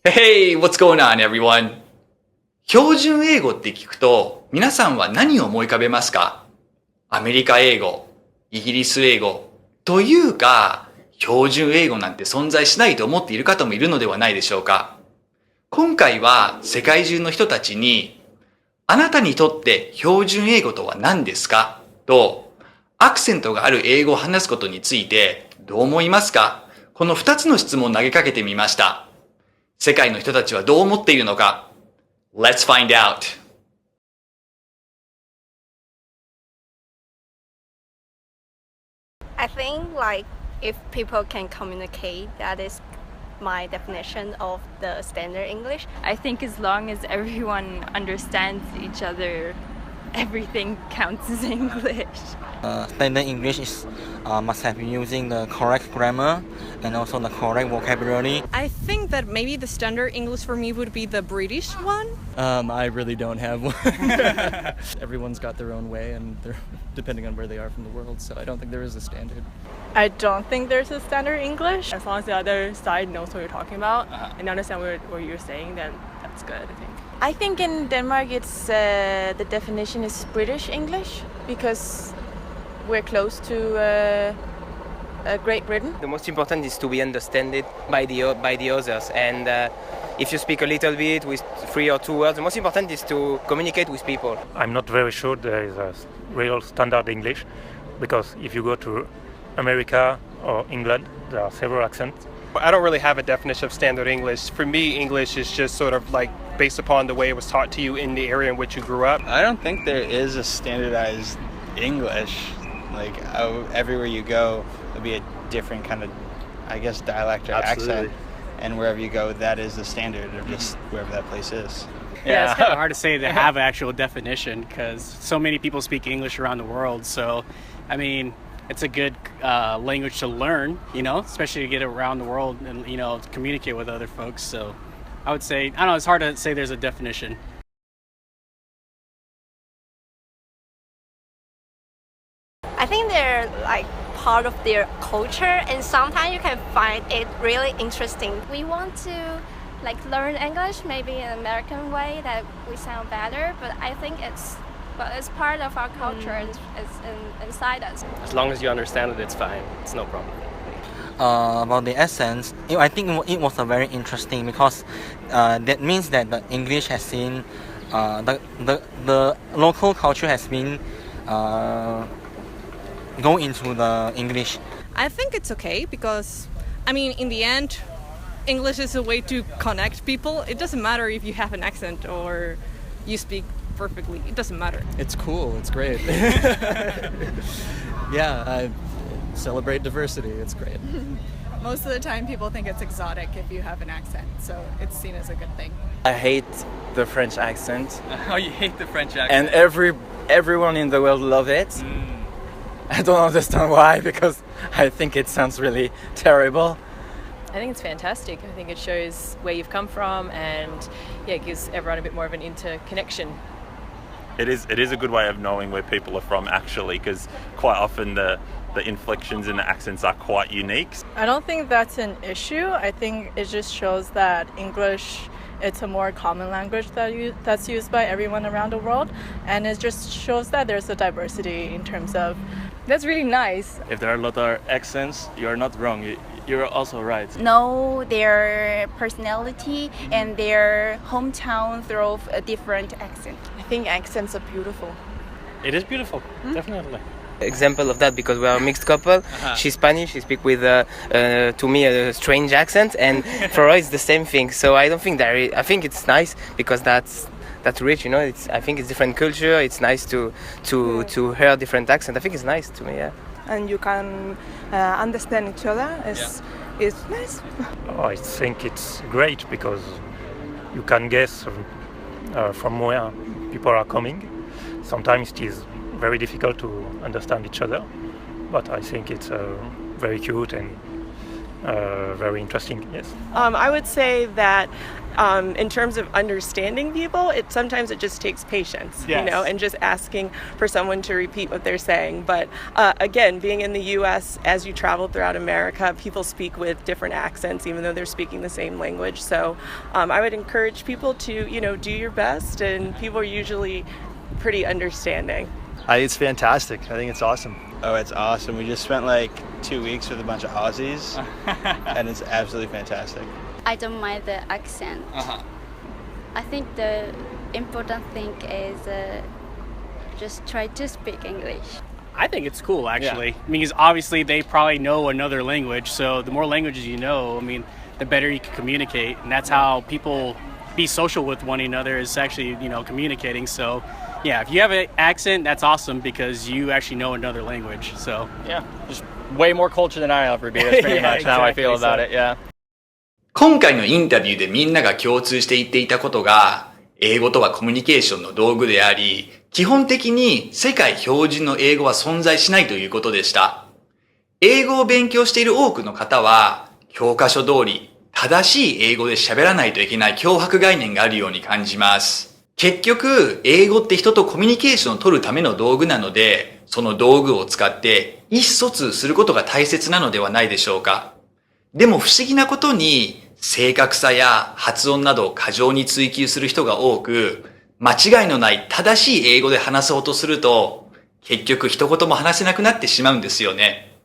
Hey, what's going on, everyone? 標準英語って聞くと、皆さんは何を思い浮かべますか？アメリカ英語、イギリス英語、というか、標準英語なんて存在しないと思っている方もいるのではないでしょうか。今回は世界中の人たちに、あなたにとって標準英語とは何ですか？と、アクセントがある英語を話すことについてどう思いますか？この2つの質問を投げかけてみました。世界の人たちはどう思っているのか Let's find out! I think if people can communicate, that is my definition of the standard English. I think as long as everyone understands each other, everything counts as English. Standard English is must have using the correct grammar and also the correct vocabulary. I think that maybe the standard English for me would be the British one. I really don't have one. Everyone's got their own way, and they're depending on where they are from the world. So I don't think there is a standard. I don't think there's a standard English. As long as the other side knows what you're talking about and understand what you're saying, then that's good, I think. I think in Denmark it's the definition is British English because we're close to Great Britain. The most important is to be understood by the others, and if you speak a little bit with 3 or 2 words, the most important is to communicate with people. I'm not very sure there is a real standard English, because if you go to America or England, there are several accents. I don't really have a definition of standard English. For me, English is just sort of like based upon the way it was taught to you in the area in which you grew up. I don't think there is a standardized English. Like everywhere you go, there'll be a different kind of, I guess, dialect or accent. And wherever you go, that is the standard of just wherever that place is. Yeah, it's kind of hard to say to have an actual definition because so many people speak English around the world. So, I mean, it's a good language to learn, especially to get around the world and, communicate with other folks. So I would say, I don't know, it's hard to say there's a definition. I think they're part of their culture, and sometimes you can find it really interesting. We want to learn English maybe in an American way that we sound better, but I think it's part of our culture and it's inside us. As long as you understand it, it's fine. It's no problem. About the accents, I think it was a very interesting because that means that the English has seen the local culture has been go into the English. I think it's okay because, in the end, English is a way to connect people. It doesn't matter if you have an accent or you speak perfectly. It doesn't matter. It's cool. It's great. Yeah, I celebrate diversity. It's great. Most of the time people think it's exotic if you have an accent, so it's seen as a good thing. I hate the French accent. Oh, you hate the French accent? And everyone in the world loves it. I don't understand why, because I think it sounds really terrible. I think it's fantastic. I think it shows where you've come from and it gives everyone a bit more of an interconnection. It is a good way of knowing where people are from actually, because quite often the inflections and the accents are quite unique. I don't think that's an issue. I think it just shows that English, it's a more common language that's used by everyone around the world, and it just shows that there's a diversity in terms of. That's really nice. If there are a lot of accents, you're not wrong. You're also right. Know their personality and their hometown through a different accent. I think accents are beautiful. It is beautiful, definitely. Example of that, because we are a mixed couple. She's Spanish, she speaks with to me a strange accent, and for her it's the same thing. So I don't think I think it's nice because that's rich, I think it's different culture. It's nice to hear different accent. I think it's nice to me, yeah. And you can understand each other. It's nice. I think it's great because you can guess from where people are coming. Sometimes it is very difficult to understand each other, but I think it's very cute and very interesting. Yes. I would say that in terms of understanding people, sometimes it just takes patience, Yes. you know, and just asking for someone to repeat what they're saying. But again, being in the U.S., as you travel throughout America, people speak with different accents, even though they're speaking the same language. So I would encourage people to, you know, do your best, and people are usually pretty understanding. It's fantastic. I think it's awesome. Oh, it's awesome. We just spent like 2 weeks with a bunch of Aussies, and it's absolutely fantastic. I don't mind the accent. I think the important thing is just try to speak English. I think it's cool, actually. I mean, because obviously they probably know another language, so the more languages you know, I mean, the better you can communicate, and that's how people be social with one another, is actually, you know, communicating. So yeah, if you have an accent, that's awesome because you actually know another language. So yeah, just way more culture than I ever be. That's pretty Yeah, much how I feel exactly. about it. Yeah. 今回のインタビューでみんなが共通して言っていたことが、英語とはコミュニケーションの道具であり、基本的に世界標準の英語は存在しないということでした。英語を勉強している多くの方は、教科書通り正しい英語で喋らないといけない強迫概念があるように感じます。結局、英語って人とコミュニケーションを取るための道具なので、その道具を使って意思疎通することが大切なのではないでしょうか。でも不思議なことに、正確さや発音などを過剰に追求する人が多く、間違いのない正しい英語で話そうとすると、結局一言も話せなくなってしまうんですよね。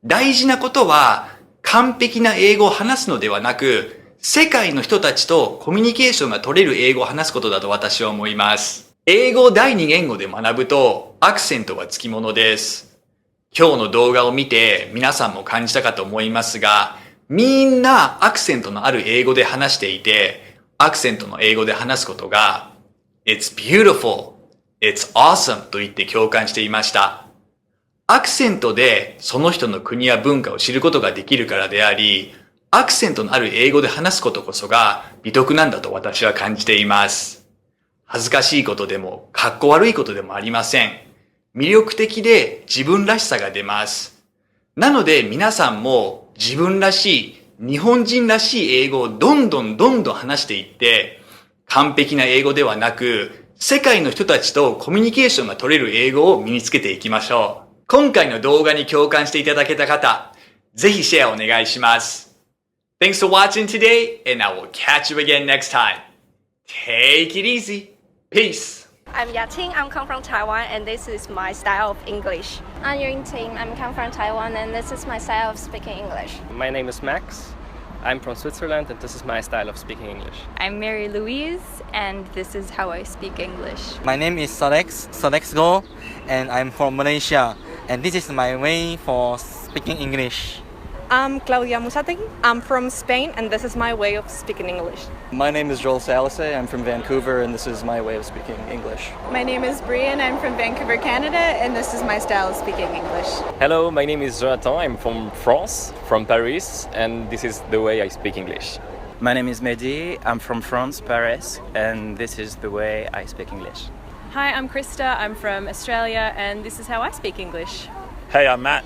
大事なことは、完璧な英語を話すのではなく、世界の人たちとコミュニケーションが取れる英語を話すことだと私は思います。英語を第二言語で学ぶと、アクセントがつきものです。今日の動画を見て皆さんも感じたかと思いますが、みんなアクセントのある英語で話していて、アクセントの英語で話すことが、It's beautiful, it's awesome と言って共感していました。アクセントでその人の国や文化を知ることができるからであり、アクセントのある英語で話すことこそが美徳なんだと私は感じています。恥ずかしいことでも、かっこ悪いことでもありません。魅力的で自分らしさが出ます。なので皆さんも自分らしい、日本人らしい英語をどんどん話していって、完璧な英語ではなく、世界の人たちとコミュニケーションが取れる英語を身につけていきましょう。今回の動画に共感していただけた方、ぜひシェアお願いします。Thanks for watching today, and I will catch you again next time. Take it easy. Peace. I'm Yating. I'm come from Taiwan, and this is my style of English. I'm Ying Ting. I'm come from Taiwan, and this is my style of speaking English. My name is Max. I'm from Switzerland, and this is my style of speaking English. I'm Mary Louise, and this is how I speak English. My name is Solex Go, and I'm from Malaysia, and this is my way for speaking English. I'm Claudia Musategui. I'm from Spain, and this is my way of speaking English. My name is Joel Salise. I'm from Vancouver, and this is my way of speaking English. My name is Brian. I'm from Vancouver, Canada, and this is my style of speaking English. Hello, my name is Jonathan. I'm from France, from Paris, and this is the way I speak English. My name is Mehdi. I'm from France, Paris, and this is the way I speak English. Hi, I'm Krista. I'm from Australia, and this is how I speak English. Hey, I'm Matt.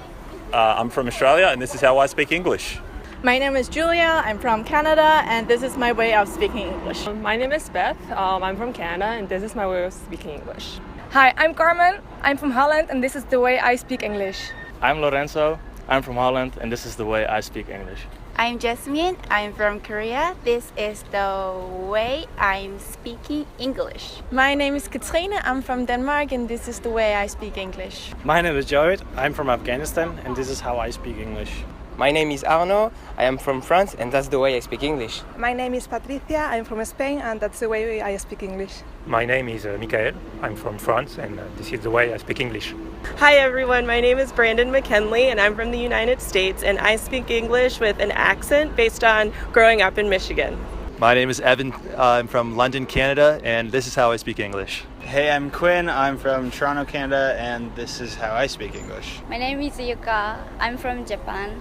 I'm from Australia, and this is how I speak English. My name is Julia. I'm from Canada, and this is my way of speaking English. My name is Beth. I'm from Canada, and this is my way of speaking English. Hi, I'm Carmen. I'm from Holland, and this is the way I speak English. I'm Lorenzo. I'm from Holland, and this is the way I speak English. I'm Jasmine. I'm from Korea. This is the way I'm speaking English. My name is Katrine. I'm from Denmark, and this is the way I speak English. My name is Jared. I'm from Afghanistan, and this is how I speak English. My name is Arno. I am from France, and that's the way I speak English. My name is Patricia. I'm from Spain, and that's the way I speak English. My name is Michael. I'm from France, and this is the way I speak English. Hi everyone, my name is Brandon McKinley, and I'm from the United States, and I speak English with an accent based on growing up in Michigan. My name is Evan. I'm from London, Canada, and this is how I speak English. Hey, I'm Quinn. I'm from Toronto, Canada, and this is how I speak English. My name is Yuka. I'm from Japan.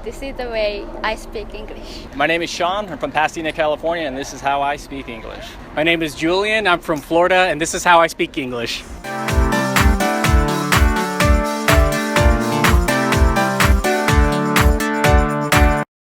This is the way I speak English. My name is Sean. I'm from Pasadena, California, and this is how I speak English. My name is Julian. I'm from Florida, and this is how I speak English.